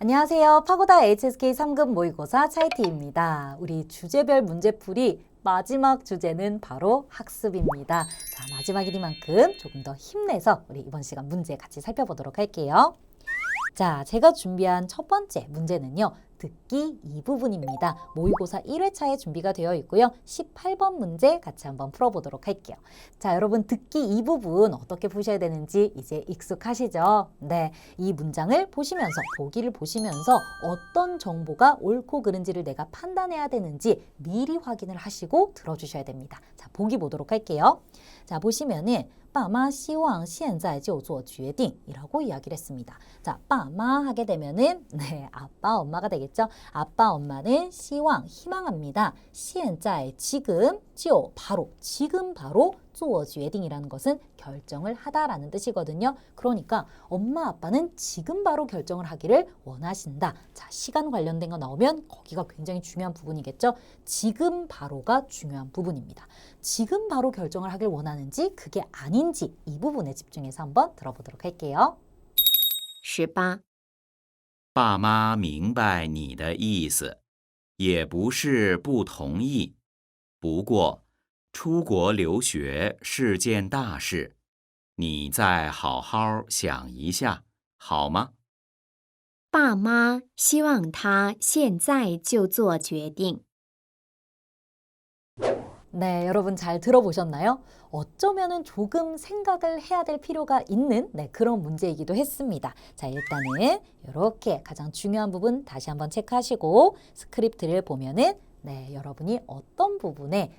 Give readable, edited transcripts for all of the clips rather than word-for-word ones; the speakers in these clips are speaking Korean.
안녕하세요. 파고다 HSK 3급 모의고사 차이티입니다. 우리 주제별 문제풀이 마지막 주제는 바로 학습입니다. 자, 마지막이니만큼 조금 더 힘내서 우리 이번 시간 문제 같이 살펴보도록 할게요. 자, 제가 준비한 첫 번째 문제는요. 듣기 2부분입니다. 모의고사 1회차에 준비가 되어 있고요. 18번 문제 같이 한번 풀어보도록 할게요. 자, 여러분 듣기 2부분 어떻게 푸셔야 되는지 이제 익숙하시죠? 네, 이 문장을 보시면서 보기를 보시면서 어떤 정보가 옳고 그른지를 내가 판단해야 되는지 미리 확인을 하시고 들어주셔야 됩니다. 자, 보기 보도록 할게요. 자, 보시면은 爸妈希望现在就做决定이라고 이야기를 했습니다. 자, 爸妈 하게 되면은 네, 아빠, 엄마가 되겠죠? 아빠, 엄마는 希望 희망합니다. 现在 지금, 就 바로, 지금 바로 做决定이라는 것은 결정을 하다라는 뜻이거든요. 그러니까 엄마, 아빠는 지금 바로 결정을 하기를 원하신다. 자, 시간 관련된 거 나오면 거기가 굉장히 중요한 부분이겠죠. 지금 바로가 중요한 부분입니다. 지금 바로 결정을 하길 원하는지 그게 아닌지 이 부분에 집중해서 한번 들어보도록 할게요. 18. 爸妈明白你的意思，也不是不同意。不过，出国留学是件大事，你再好好想一下，好吗？爸妈希望他现在就做决定。 네, 여러분 잘 들어보셨나요? 어쩌면은 조금 생각을 해야 될 필요가 있는 그런 문제이기도 했습니다. 자, 일단은 이렇게 가장 중요한 부분 다시 한번 체크하시고 스크립트를 보면은 여러분이 어떤 부분에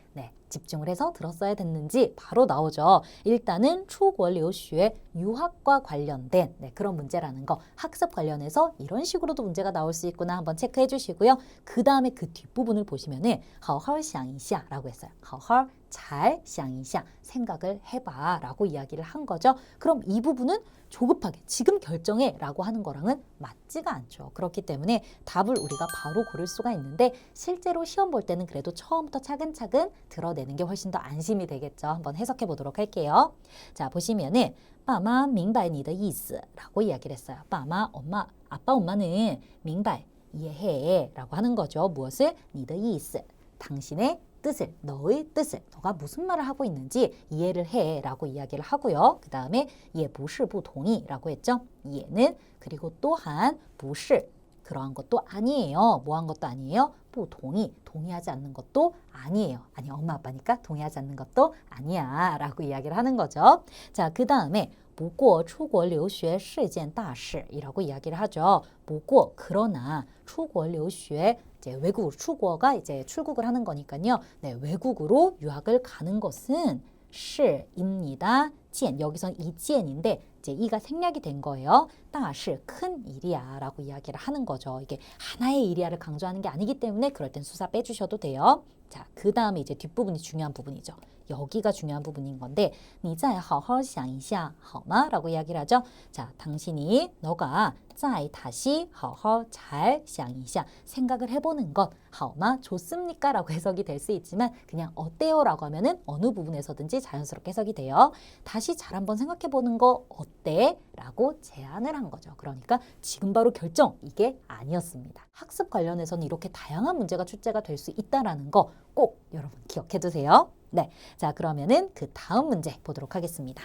집중을 해서 들었어야 됐는지 바로 나오죠. 일단은 出国留学 유학과 관련된 그런 문제라는 거, 학습 관련해서 이런 식으로도 문제가 나올 수 있구나 한번 체크해 주시고요. 그 다음에 그 뒷부분을 보시면은 好好想一下라고 했어요. 好好잘想一下, 생각을 해봐 라고 이야기를 한 거죠. 그럼 이 부분은 조급하게 지금 결정해 라고 하는 거랑은 맞지가 않죠. 그렇기 때문에 답을 우리가 바로 고를 수가 있는데 실제로 시험 볼 때는 그래도 처음부터 차근차근 들어내는 게 훨씬 더 안심이 되겠죠. 한번 해석해 보도록 할게요. 자, 보시면은 爸妈明白你的意思 라고 이야기를 했어요. 爸妈, 엄마, 아빠, 엄마는 明白, 이해해 라고 하는 거죠. 무엇을? 你的意思, 당신의 뜻을, 너의 뜻을, 너가 무슨 말을 하고 있는지 이해를 해 라고 이야기를 하고요. 그 다음에 也不是不同意 라고 했죠. 이해는 그리고 또한 不是 그러한 것도 아니에요. 뭐한 것도 아니에요. 不同意 동의하지 않는 것도 아니에요. 아니, 엄마 아빠니까 동의하지 않는 것도 아니야 라고 이야기를 하는 거죠. 자, 그 다음에 不过出国留学是件大事 이라고 이야기를 하죠. 不过 그러나 出国留学 이제 외국 출국가 이제 출국을 하는 거니까요. 외국으로 유학을 가는 것은 是입니다. 见 여기선 이 见인데 이제 이가 생략이 된 거예요. 大事 큰 일이야 라고 이야기를 하는 거죠. 이게 하나의 일이야를 강조하는 게 아니기 때문에 그럴 땐 수사 빼주셔도 돼요. 자, 그 다음에 이제 뒷부분이 중요한 부분이죠. 여기가 중요한 부분인 건데 你再好好想一下好吗? 라고 이야기를 하죠. 자, 당신이 너가 再 다시 好好 잘 想一下 생각을 해보는 것 好吗? 좋습니까? 라고 해석이 될 수 있지만 그냥 어때요? 라고 하면은 어느 부분에서든지 자연스럽게 해석이 돼요. 다시 잘 한번 생각해보는 거 어때? 라고 제안을 한 거죠. 그러니까 지금 바로 결정 이게 아니었습니다. 학습 관련해서는 이렇게 다양한 문제가 출제가 될 수 있다는 거 꼭 여러분 기억해 두세요. 네, 자 그러면은 그 다음 문제 보도록 하겠습니다.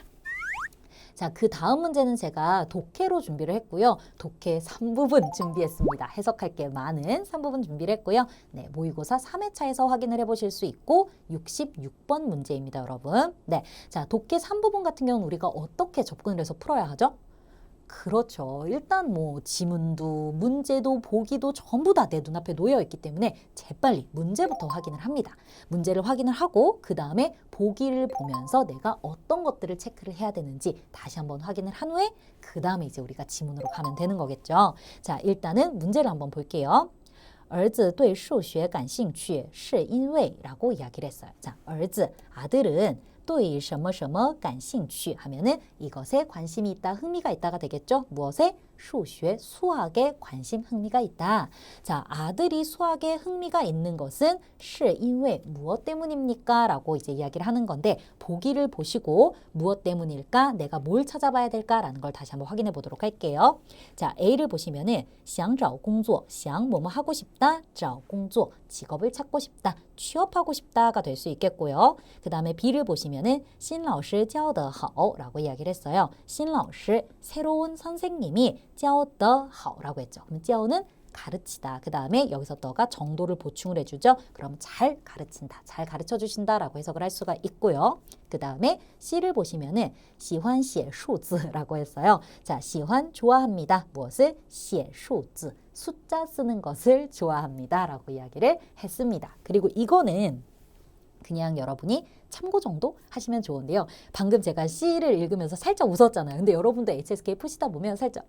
자, 그 다음 문제는 제가 독해로 준비를 했고요. 독해 3부분 준비했습니다. 해석할 게 많은 3부분 준비를 했고요. 네, 모의고사 3회차에서 확인을 해보실 수 있고 66번 문제입니다, 여러분. 네, 자, 독해 3부분 같은 경우는 우리가 어떻게 접근을 해서 풀어야 하죠? 그렇죠. 일단 뭐 지문도 문제도 보기도 전부 다 내 눈앞에 놓여 있기 때문에 재빨리 문제부터 확인을 합니다. 문제를 확인을 하고 그 다음에 보기를 보면서 내가 어떤 것들을 체크를 해야 되는지 다시 한번 확인을 한 후에 그 다음에 이제 우리가 지문으로 가면 되는 거겠죠. 자, 일단은 문제를 한번 볼게요. 儿子对数学感兴趣是因为 라고 이야기를 했어요. 자, 儿子, 아들은 对什么什么感兴趣 하면은 이것에 관심이 있다, 흥미가 있다가 되겠죠. 무엇에? 数学, 수학에 관심, 흥미가 있다. 자, 아들이 수학에 흥미가 있는 것은 是因为 무엇 때문입니까? 라고 이제 이야기를 하는 건데 보기를 보시고 무엇 때문일까? 내가 뭘 찾아봐야 될까? 라는 걸 다시 한번 확인해 보도록 할게요. 자, A를 보시면은 想找工作, 想뭐뭐 하고 싶다, 找工作, 직업을 찾고 싶다, 취업하고 싶다가 될 수 있겠고요. 그 다음에 B를 보시면은 新老师教得好 라고 이야기를 했어요. 新老师, 새로운 선생님이 教得好라고 했죠. 그럼 教는 가르치다. 그 다음에 여기서 너가 정도를 보충을 해주죠. 그럼 잘 가르친다, 잘 가르쳐 주신다 라고 해석을 할 수가 있고요. 그 다음에 C를 보시면은 喜欢写数字라고 했어요. 자, 喜欢 좋아합니다. 무엇을? 写数字 숫자 쓰는 것을 좋아합니다 라고 이야기를 했습니다. 그리고 이거는 그냥 여러분이 참고 정도 하시면 좋은데요. 방금 제가 C를 읽으면서 살짝 웃었잖아요. 근데 여러분도 HSK 푸시다 보면 살짝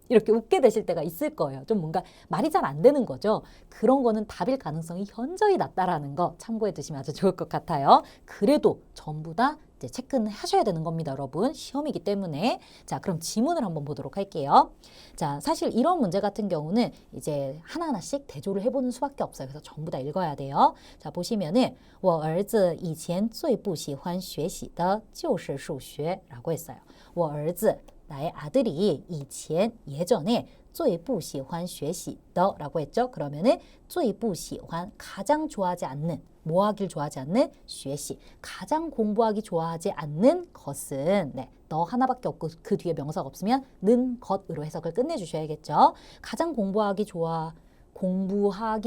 이렇게 웃게 되실 때가 있을 거예요. 좀 뭔가 말이 잘 안 되는 거죠. 그런 거는 답일 가능성이 현저히 낮다라는 거 참고해 두시면 아주 좋을 것 같아요. 그래도 전부 다 이제 체크는 하셔야 되는 겁니다, 여러분. 시험이기 때문에. 자, 그럼 지문을 한번 보도록 할게요. 자, 사실 이런 문제 같은 경우는 이제 하나하나씩 대조를 해보는 수밖에 없어요. 그래서 전부 다 읽어야 돼요. 자, 보시면은 我儿子以前最不喜欢学习的就是数学라고 했어요. 我儿子 나의 아들이 以前 예전에 最不喜欢学习的 라고 했죠. 그러면은 最不喜欢 가장 좋아하지 않는 뭐 하길 좋아하지 않는 学习 가장 공부하기 좋아하지 않는 것은 네, 너 하나밖에 없고 그 뒤에 명사가 없으면 는 것으로 해석을 끝내주셔야겠죠. 가장 공부하기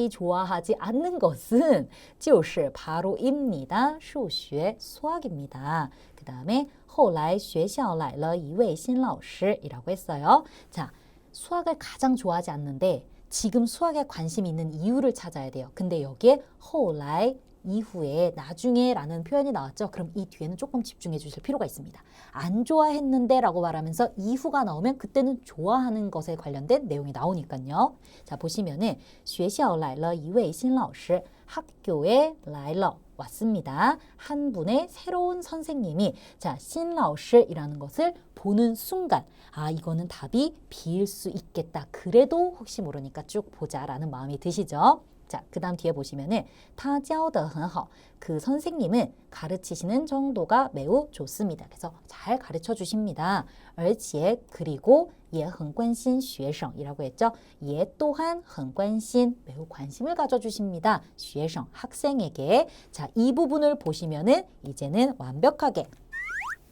좋아하지 않는 것은 就是 바로입니다. 数学 수학입니다. 그 다음에 后来学校来了一位新老师이라고 했어요. 자, 수학을 가장 좋아하지 않는데 지금 수학에 관심이 있는 이유를 찾아야 돼요. 근데 여기에 后来 이후에 나중에 라는 표현이 나왔죠. 그럼 이 뒤에는 조금 집중해 주실 필요가 있습니다. 안 좋아했는데 라고 말하면서 이후가 나오면 그때는 좋아하는 것에 관련된 내용이 나오니까요. 자, 보시면은 学校来了一位新老师 학교에 来了 왔습니다. 한 분의 새로운 선생님이 자, 新老师이라는 것을 보는 순간 아, 이거는 답이 B일 수 있겠다. 그래도 혹시 모르니까 쭉 보자라는 마음이 드시죠. 자, 그 다음 뒤에 보시면은 他教得很好 그 선생님은 가르치시는 정도가 매우 좋습니다. 그래서 잘 가르쳐 주십니다. 而且 그리고 也很关心学生이라고 했죠. 也 또한 很关心 매우 관심을 가져주십니다. 学生 학생에게 자, 이 부분을 보시면은 이제는 완벽하게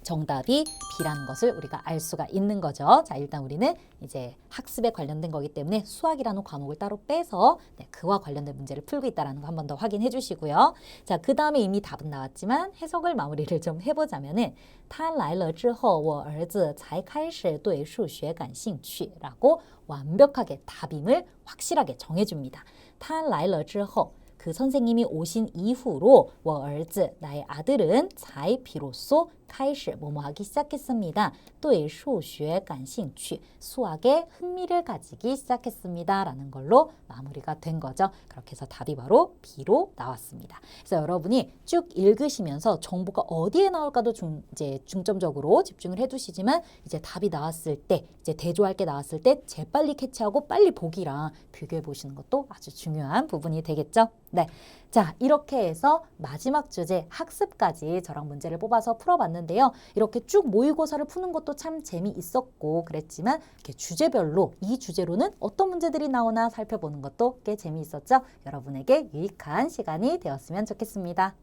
정답이 B라는 것을 우리가 알 수가 있는 거죠. 자, 일단 우리는 이제 학습에 관련된 거기 때문에 수학이라는 과목을 따로 빼서 네, 그와 관련된 문제를 풀고 있다는 거 한 번 더 확인해 주시고요. 자, 그 다음에 이미 답은 나왔지만 해석을 마무리를 좀 해보자면은 他来了之后我儿子才开始对数学感兴趣 라고 완벽하게 답임을 확실하게 정해줍니다. 他来了之后 그 선생님이 오신 이후로 我儿子 나의 아들은 才 비로소 开始 뭐뭐 하기 시작했습니다. 对数学感兴趣 수학에 흥미를 가지기 시작했습니다. 라는 걸로 마무리가 된 거죠. 그렇게 해서 답이 바로 B로 나왔습니다. 그래서 여러분이 쭉 읽으시면서 정보가 어디에 나올까도 이제 중점적으로 집중을 해두시지만 이제 답이 나왔을 때 이제 대조할 게 나왔을 때 재빨리 캐치하고 빨리 보기랑 비교해 보시는 것도 아주 중요한 부분이 되겠죠. 네, 자, 이렇게 해서 마지막 주제 학습까지 저랑 문제를 뽑아서 풀어봤는데요. 이렇게 쭉 모의고사를 푸는 것도 참 재미있었고 그랬지만 이렇게 주제별로 이 주제로는 어떤 문제들이 나오나 살펴보는 것도 꽤 재미있었죠. 여러분에게 유익한 시간이 되었으면 좋겠습니다.